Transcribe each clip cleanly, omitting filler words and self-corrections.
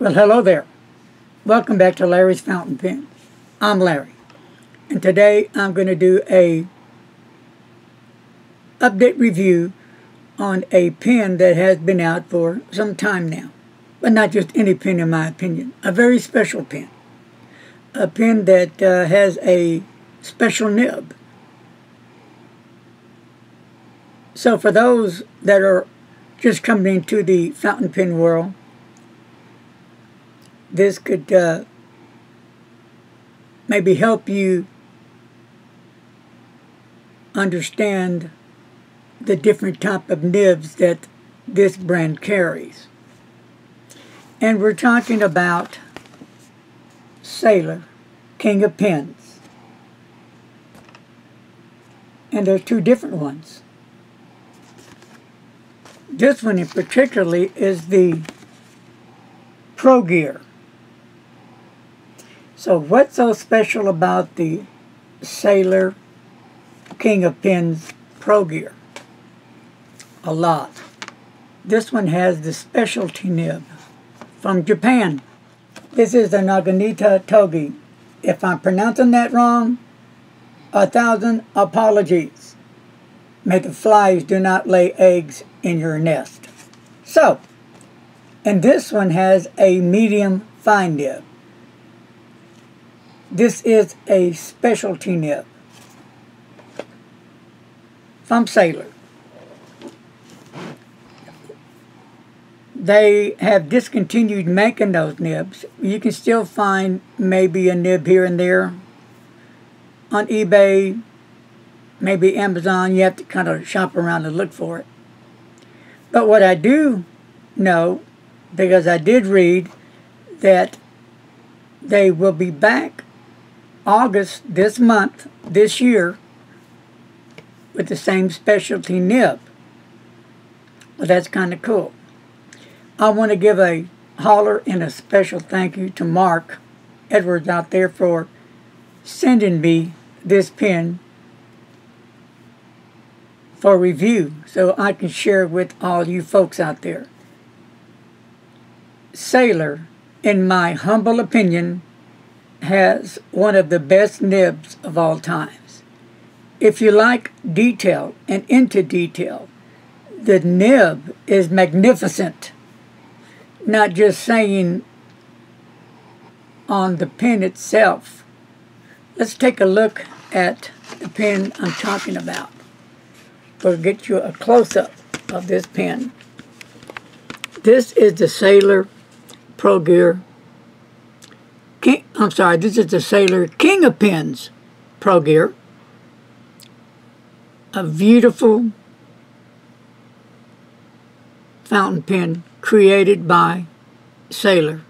Well, hello there. Welcome back to Larry's Fountain Pen. I'm Larry, and today I'm going to do a update review on a pen that has been out for some time now. But not just any pen, in my opinion. A very special pen. A pen that has a special nib. So for those that are just coming into the fountain pen world, this could maybe help you understand the different type of nibs that this brand carries. And we're talking about Sailor, King of Pens. And there's two different ones. This one in particularly is the Pro Gear. So what's so special about the Sailor King of Pens Pro Gear? A lot. This one has the specialty nib from Japan. This is the Naginata Togi. If I'm pronouncing that wrong, 1,000 apologies. May the flies do not lay eggs in your nest. So, and this one has a medium fine nib. This is a specialty nib from Sailor. They have discontinued making those nibs. You can still find maybe a nib here and there on eBay, maybe Amazon. You have to kind of shop around and look for it. But what I do know, because I did read that they will be back August this month, this year, with the same specialty nib. Well, that's kind of cool. I want to give a holler and a special thank you to Mark Edwards out there for sending me this pen for review so I can share with all you folks out there. Sailor, in my humble opinion, has one of the best nibs of all times. If you like detail and into detail, the nib is magnificent. Not just saying on the pen itself. Let's take a look at the pen I'm talking about. We'll get you a close-up of this pen. This is the Sailor Pro Gear. This is the Sailor King of Pens Pro Gear. A beautiful fountain pen created by Sailor.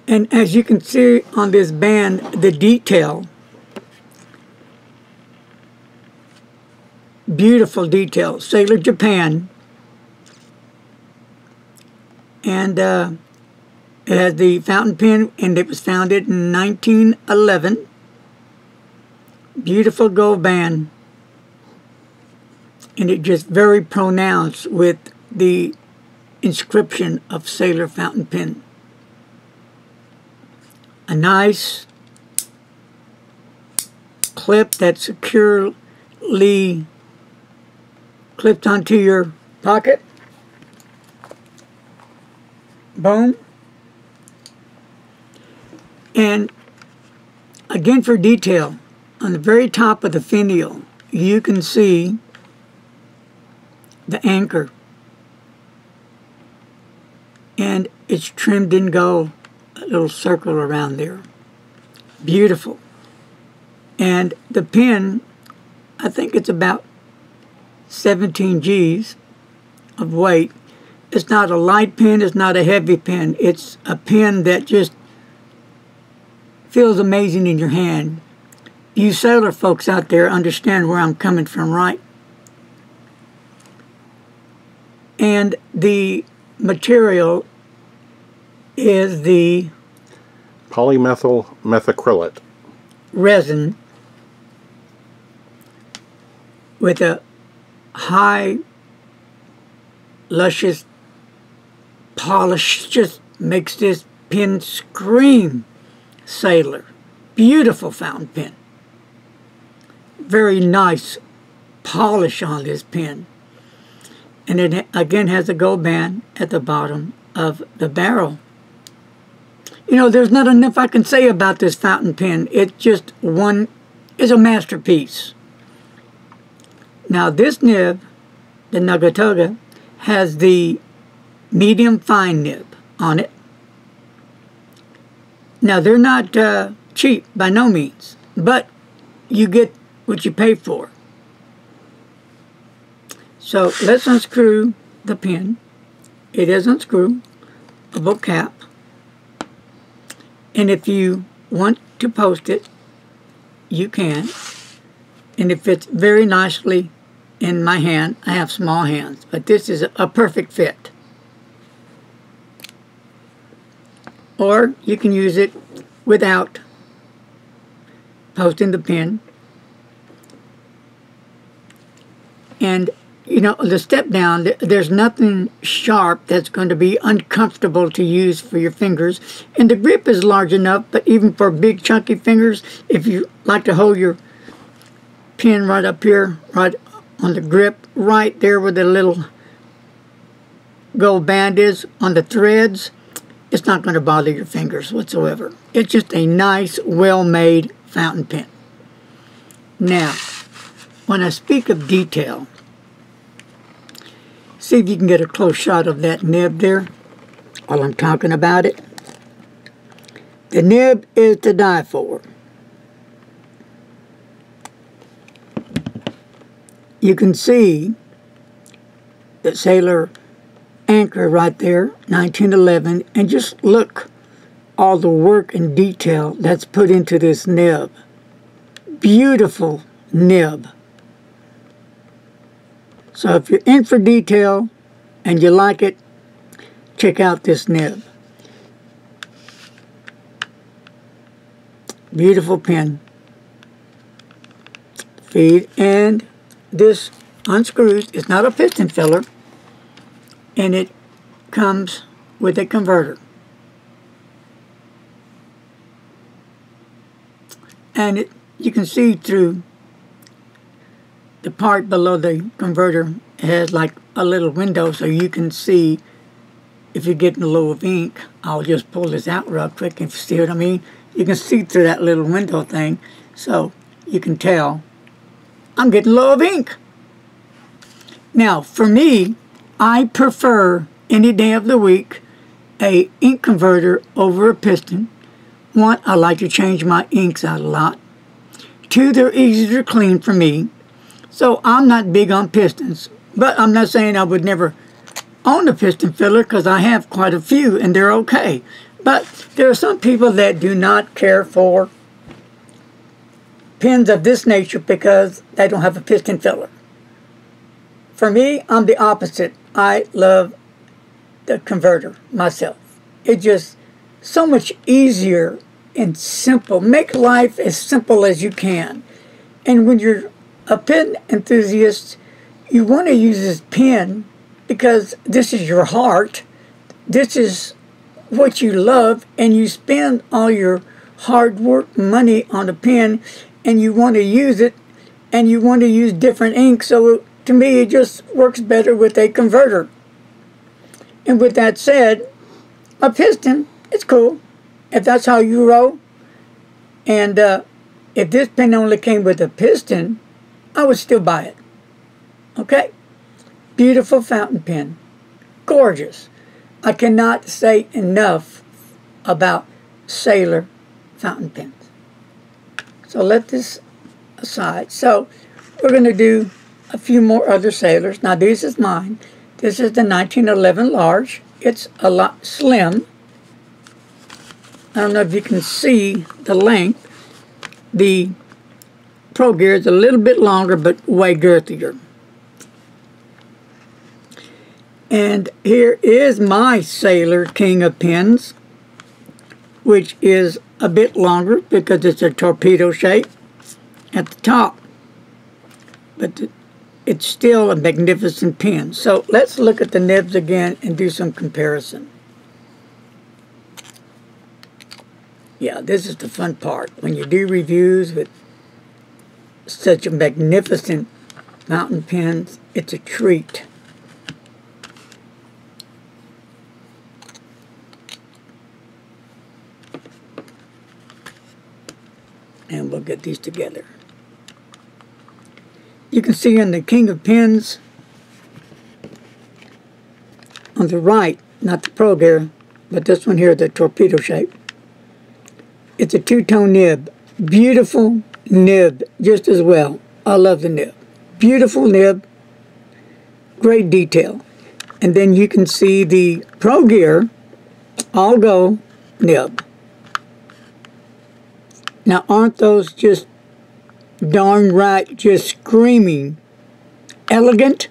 And as you can see on this band, the detail, beautiful detail. Sailor Japan. And it has the fountain pen, and it was founded in 1911. Beautiful gold band. And it just very pronounced with the inscription of Sailor fountain pen. A nice clip that's securely clipped onto your pocket. Boom. And again, for detail, on the very top of the finial, you can see the anchor. And it's trimmed in gold, a little circle around there. Beautiful. And the pen, I think it's about 17 G's of weight. It's not a light pen, it's not a heavy pen. It's a pen that just feels amazing in your hand. You Sailor folks out there understand where I'm coming from, right? And the material is the polymethyl methacrylate resin with a high, luscious polish just makes this pen scream Sailor. Beautiful fountain pen. Very nice polish on this pen. And it again has a gold band at the bottom of the barrel. You know, there's not enough I can say about this fountain pen. It's just is a masterpiece. Now this nib, the Naginata, has the medium fine nib on it. Now they're not cheap by no means, but you get what you pay for. So let's unscrew the pen. It is unscrewable cap. And if you want to post it, you can. And it fits very nicely in my hand. I have small hands, but this is a perfect fit. Or you can use it without posting the pen. And you know, the step down, there's nothing sharp that's going to be uncomfortable to use for your fingers. And the grip is large enough, but even for big chunky fingers, if you like to hold your pen right up here, right on the grip, right there where the little gold band is on the threads, it's not going to bother your fingers whatsoever. It's just a nice, well-made fountain pen. Now, when I speak of detail, see if you can get a close shot of that nib there while I'm talking about it. The nib is to die for. You can see the Sailor anchor right there, 1911, and just look all the work and detail that's put into this nib. Beautiful nib. So if you're in for detail and you like it, check out this nib. Beautiful pen. Feed, and this unscrews. It's not a piston filler, and it comes with a converter. And you can see through the part below the converter. It has like a little window so you can see if you're getting low of ink. I'll just pull this out real quick and see what I mean. You can see through that little window thing, so you can tell I'm getting low of ink. Now for me, I prefer any day of the week a ink converter over a piston. One, I like to change my inks out a lot. Two, they're easier to clean for me. So I'm not big on pistons, but I'm not saying I would never own a piston filler, because I have quite a few and they're okay. But there are some people that do not care for pens of this nature because they don't have a piston filler. For me, I'm the opposite. I love the converter myself. It's just so much easier and simple. Make life as simple as you can. And when you're a pen enthusiast, you want to use this pen because this is your heart. This is what you love, and you spend all your hard work money on a pen, and you want to use it, and you want to use different ink. So to me, it just works better with a converter. And with that said, a piston, it's cool if that's how you roll. And if this pen only came with a piston, I would still buy it. Okay? Beautiful fountain pen. Gorgeous. I cannot say enough about Sailor fountain pens. So let this aside. So we're going to do a few more other Sailors. Now this is mine. This is the 1911 large. It's a lot slim. I don't know if you can see the length. The Pro Gear is a little bit longer, but way girthier. And here is my Sailor King of Pens, which is a bit longer because it's a torpedo shape at the top. But it's still a magnificent pen. So let's look at the nibs again and do some comparison. Yeah, this is the fun part. When you do reviews with such a magnificent fountain pens, it's a treat. And we'll get these together. You can see in the King of Pens on the right, not the Pro Gear, but this one here, the torpedo shape. It's a two-tone nib. Beautiful nib, just as well. I love the nib. Beautiful nib, great detail. And then you can see the Pro Gear all-go nib. Now, aren't those just darn right, just screaming elegant?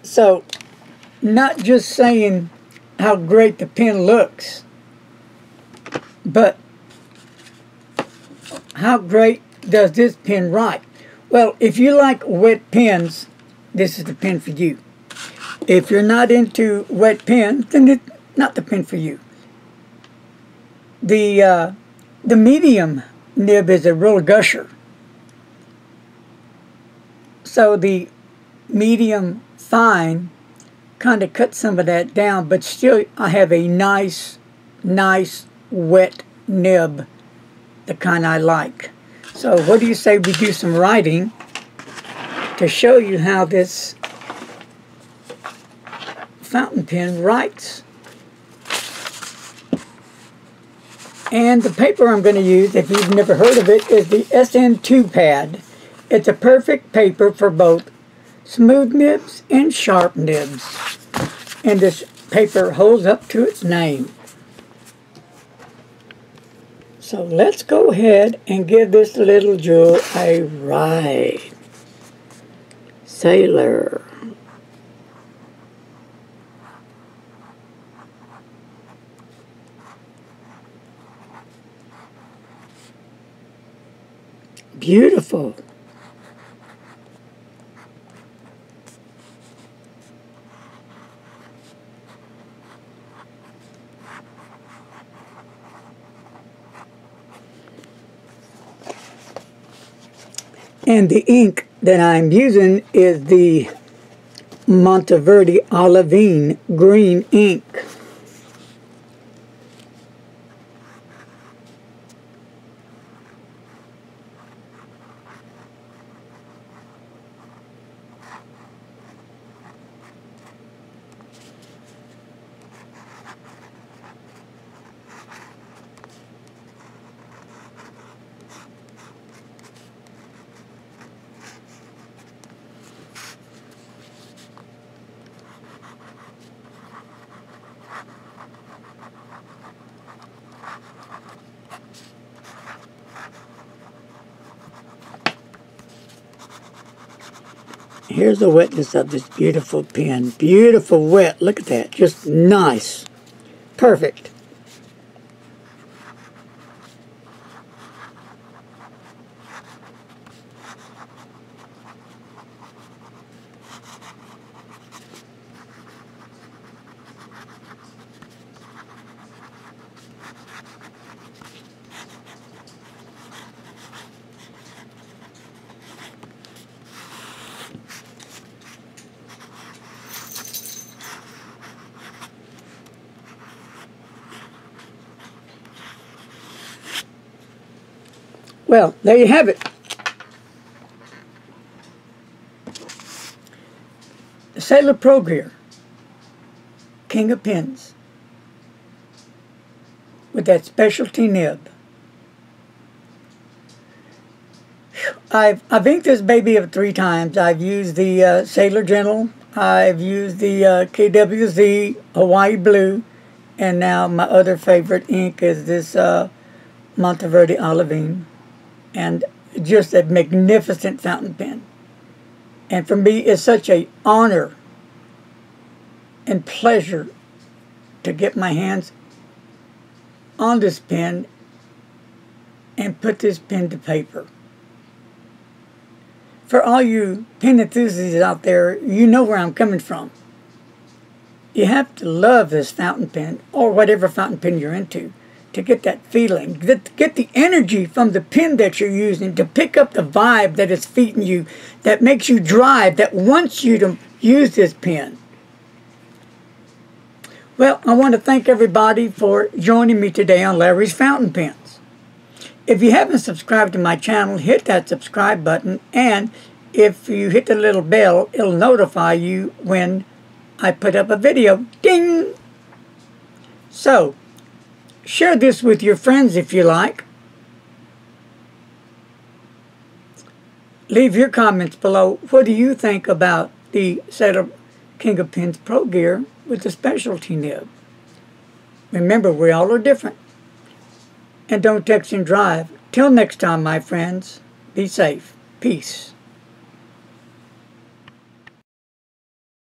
So, not just saying how great the pen looks, but how great does this pen write? Well, if you like wet pens, this is the pen for you. If you're not into wet pens, then it's not the pen for you. The medium nib is a real gusher. So the medium fine kind of cuts some of that down, but still I have a nice wet nib, the kind I like. So what do you say we do some writing to show you how this fountain pen writes? And the paper I'm going to use, if you've never heard of it, is the SN2 pad. It's a perfect paper for both smooth nibs and sharp nibs. And this paper holds up to its name. So let's go ahead and give this little jewel a ride. Sailor. Beautiful. And the ink that I'm using is the Monteverde Olivine green ink. Here's the wetness of this beautiful pen. Beautiful wet. Look at that. Just nice. Perfect. Well, there you have it. The Sailor Pro Gear, King of Pens, with that specialty nib. I've inked this baby up 3 times. I've used the Sailor Gentle, I've used the KWZ Hawaii Blue, and now my other favorite ink is this Monteverde Olivine. And just a magnificent fountain pen. And for me, it's such an honor and pleasure to get my hands on this pen and put this pen to paper. For all you pen enthusiasts out there, you know where I'm coming from. You have to love this fountain pen, or whatever fountain pen you're into, to get that feeling, get the energy from the pen that you're using, to pick up the vibe that it's feeding you, that makes you drive, that wants you to use this pen. Well, I want to thank everybody for joining me today on Larry's Fountain Pens. If you haven't subscribed to my channel, hit that subscribe button, and if you hit the little bell, it'll notify you when I put up a video. Ding! So, share this with your friends if you like. Leave your comments below. What do you think about the set of King of Pens Pro Gear with the specialty nib? Remember, we all are different. And don't text and drive. Till next time, my friends, be safe. Peace.